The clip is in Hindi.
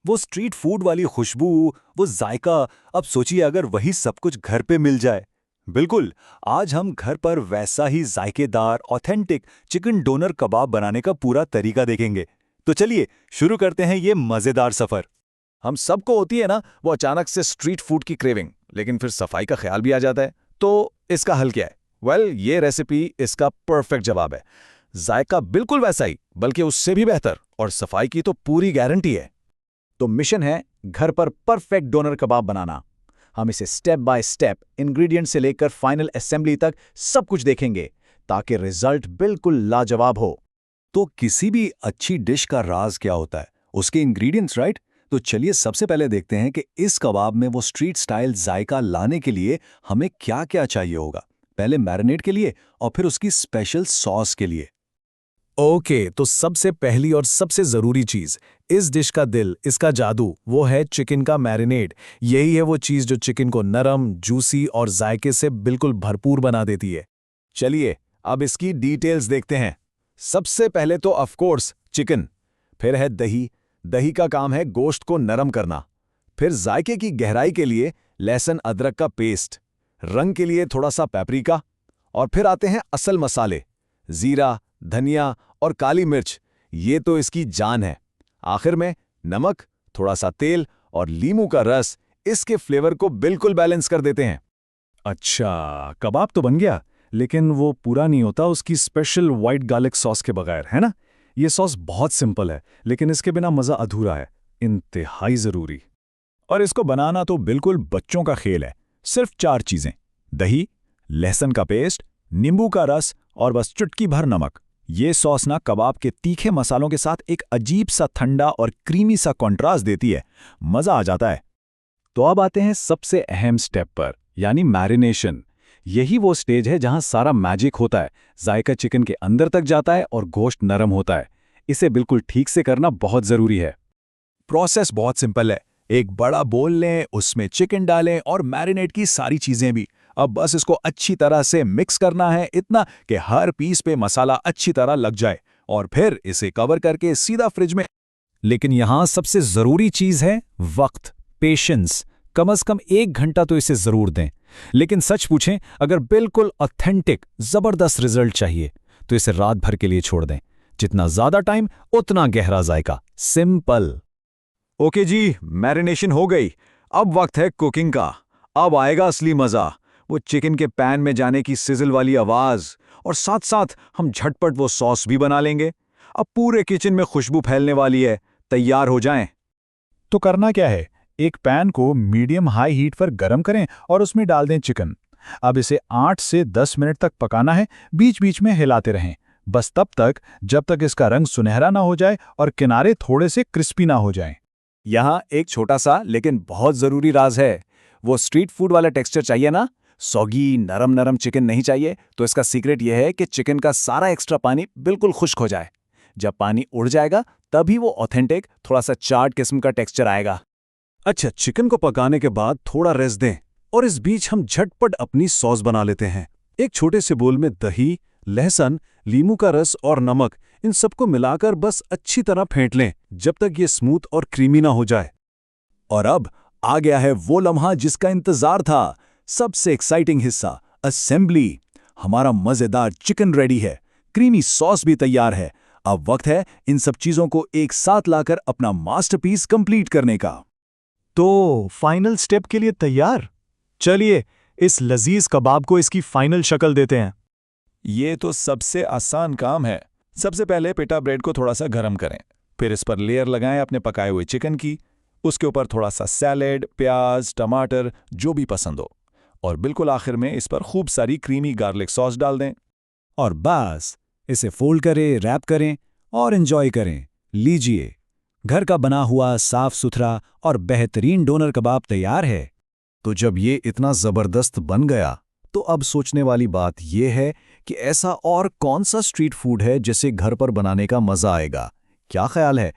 वो स्ट्रीट फूड वाली खुशबू, वो जायका। अब सोचिए अगर वही सब कुछ घर पे मिल जाए। बिल्कुल, आज हम घर पर वैसा ही जायकेदार ऑथेंटिक चिकन डोनर कबाब बनाने का पूरा तरीका देखेंगे। तो चलिए शुरू करते हैं ये मजेदार सफर। हम सबको होती है ना वो अचानक से स्ट्रीट फूड की क्रेविंग, लेकिन फिर सफाई का ख्याल भी आ जाता है। तो इसका हल क्या है? ये रेसिपी इसका परफेक्ट जवाब है। जायका बिल्कुल वैसा ही, बल्कि उससे भी बेहतर, और सफाई की तो पूरी गारंटी है। तो मिशन है घर पर परफेक्ट डोनर कबाब बनाना। हम इसे स्टेप बाय स्टेप, इंग्रेडिएंट से लेकर फाइनल असेंबली तक सब कुछ देखेंगे, ताकि रिजल्ट बिल्कुल लाजवाब हो। तो किसी भी अच्छी डिश का राज क्या होता है? उसके इंग्रेडिएंट्स, राइट? तो चलिए सबसे पहले देखते हैं कि इस कबाब में वो स्ट्रीट स्टाइल जायका लाने के लिए हमें क्या क्या चाहिए होगा। पहले मैरिनेट के लिए और फिर उसकी स्पेशल सॉस के लिए। ओके, तो सबसे पहली और सबसे जरूरी चीज, इस डिश का दिल, इसका जादू, वो है चिकन का मैरिनेड। यही है वो चीज जो चिकन को नरम, जूसी और जायके से बिल्कुल भरपूर बना देती है। चलिए अब इसकी डिटेल्स देखते हैं। सबसे पहले तो ऑफ कोर्स चिकन, फिर है दही। दही का काम है गोश्त को नरम करना। फिर जायके की गहराई के लिए लहसुन अदरक का पेस्ट, रंग के लिए थोड़ा सा पेपरिका, और फिर आते हैं असल मसाले, जीरा, धनिया और काली मिर्च। ये तो इसकी जान है। आखिर में नमक, थोड़ा सा तेल और लीमू का रस इसके फ्लेवर को बिल्कुल बैलेंस कर देते हैं। अच्छा, कबाब तो बन गया, लेकिन वो पूरा नहीं होता उसकी स्पेशल व्हाइट गार्लिक सॉस के बगैर, है ना? ये सॉस बहुत सिंपल है, लेकिन इसके बिना मज़ा अधूरा है, इंतहाई ज़रूरी। और इसको बनाना तो बिल्कुल बच्चों का खेल है। सिर्फ 4 चीज़ें: दही, लहसुन का पेस्ट, नींबू का रस और बस चुटकी भर नमक। ये सॉस ना कबाब के तीखे मसालों के साथ एक अजीब सा ठंडा और क्रीमी सा कॉन्ट्रास्ट देती है। मज़ा आ जाता है। तो अब आते हैं सबसे अहम स्टेप पर, यानी मैरिनेशन। यही वो स्टेज है जहां सारा मैजिक होता है। जायका चिकन के अंदर तक जाता है और गोश्त नरम होता है। इसे बिल्कुल ठीक से करना बहुत ज़रूरी है। प्रोसेस बहुत सिंपल है। एक बड़ा बोल लें, उसमें चिकन डालें और मैरिनेट की सारी चीज़ें भी। अब बस इसको अच्छी तरह से मिक्स करना है, इतना कि हर पीस पे मसाला अच्छी तरह लग जाए, और फिर इसे कवर करके सीधा फ्रिज में। लेकिन यहां सबसे ज़रूरी चीज़ है वक्त, पेशेंस। कम से कम 1 घंटा तो इसे ज़रूर दें। लेकिन सच पूछें, अगर बिल्कुल ऑथेंटिक ज़बरदस्त रिजल्ट चाहिए तो इसे रात भर के लिए छोड़ दें। जितना ज़्यादा टाइम, उतना गहरा जायका। सिंपल। ओके जी, मैरिनेशन हो गई। अब वक्त है कुकिंग का। अब आएगा असली मजा, वो चिकन के पैन में जाने की सिजल वाली आवाज, और साथ साथ हम झटपट वो सॉस भी बना लेंगे। अब पूरे किचन में खुशबू फैलने वाली है। तैयार हो जाएं। तो करना क्या है, एक पैन को मीडियम हाई हीट पर गरम करें और उसमें डाल दें चिकन। अब इसे 8 से 10 मिनट तक पकाना है, बीच बीच में हिलाते रहें। बस तब तक जब तक इसका रंग सुनहरा ना हो जाए और किनारे थोड़े से क्रिस्पी ना हो जाएं। यहाँ एक छोटा सा लेकिन बहुत जरूरी राज है। वो स्ट्रीट फूड वाला टेक्सचर चाहिए ना, सॉगी नरम नरम चिकन नहीं चाहिए। तो इसका सीक्रेट यह है कि चिकन का सारा एक्स्ट्रा पानी बिल्कुल खुश्क हो जाए। जब पानी उड़ जाएगा तभी वो ऑथेंटिक, थोड़ा सा चाट किस्म का टेक्सचर आएगा। अच्छा, चिकन को पकाने के बाद थोड़ा रेस्ट दें और इस बीच हम झटपट अपनी सॉस बना लेते हैं। एक छोटे से बोल में दही, लहसुन, लीमू का रस और नमक, इन सबको मिलाकर बस अच्छी तरह फेंट लें जब तक ये स्मूथ और क्रीमी ना हो जाए। और अब आ गया है वो लम्हा जिसका इंतजार था, सबसे एक्साइटिंग हिस्सा, असेंबली। हमारा मजेदार चिकन रेडी है, क्रीमी सॉस भी तैयार है। अब वक्त है इन सब चीजों को एक साथ लाकर अपना मास्टरपीस कंप्लीट करने का। तो फाइनल स्टेप के लिए तैयार? चलिए इस लजीज कबाब को इसकी फाइनल शक्ल देते हैं। ये तो सबसे आसान काम है। सबसे पहले पिटा ब्रेड को थोड़ा सा गरम करें, फिर इस पर लेयर लगाएं अपने पकाए हुए चिकन की। उसके ऊपर थोड़ा सा सैलेड, प्याज, टमाटर, जो भी पसंद हो, और बिल्कुल आखिर में इस पर खूब सारी क्रीमी गार्लिक सॉस डाल दें। और बस इसे फोल्ड करें, रैप करें और एंजॉय करें। लीजिए, घर का बना हुआ साफ सुथरा और बेहतरीन डोनर कबाब तैयार है। तो जब ये इतना जबरदस्त बन गया, तो अब सोचने वाली बात यह है कि ऐसा और कौन सा स्ट्रीट फूड है जिसे घर पर बनाने का मजा आएगा? क्या ख्याल है?